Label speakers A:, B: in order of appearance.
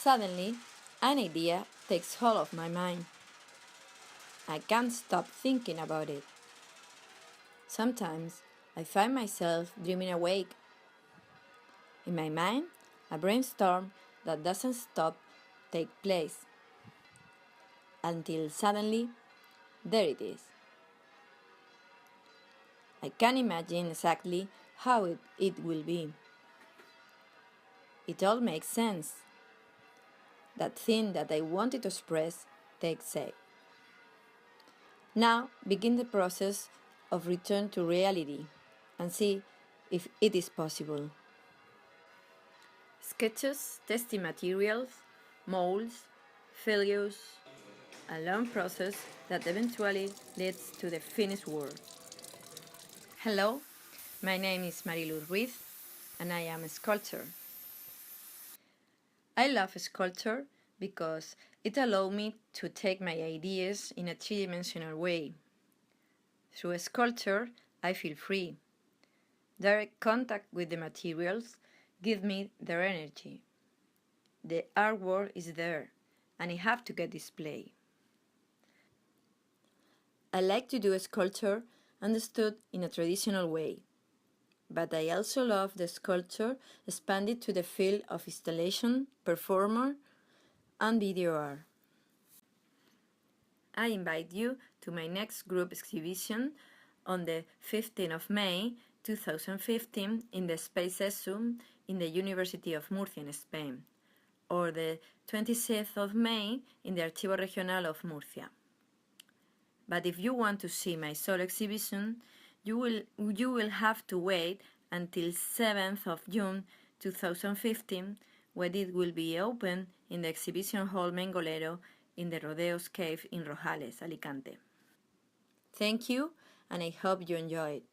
A: Suddenly, an idea takes hold of my mind. I can't stop thinking about it. Sometimes I find myself dreaming awake. In my mind, a brainstorm that doesn't stop takes place. Until suddenly, there it is. I can imagine exactly how it will be. It all makes sense. That thing that I wanted to express takes shape. Now begin the process of return to reality and see if it is possible. Sketches, testing materials, molds, failures, a long process that eventually leads to the finished work. Hello, my name is Mariluz Ruiz and I am a sculptor. I love sculpture because it allows me to take my ideas in a three-dimensional way. Through sculpture, I feel free. Direct contact with the materials gives me their energy. The artwork is there, and I have to get displayed. I like to do sculpture understood in a traditional way, but I also love the sculpture expanded to the field of installation, performer, and video art. I invite you to my next group exhibition on the 15th of May 2015 in the Space ESUM in the University of Murcia in Spain, or the 26th of May in the Archivo Regional of Murcia. But if you want to see my solo exhibition, you will have to wait until 7th of June 2015, when it will be open in the Exhibition Hall Mengolero in the Rodeos Cave in Rojales, Alicante. Thank you, and I hope you enjoy it.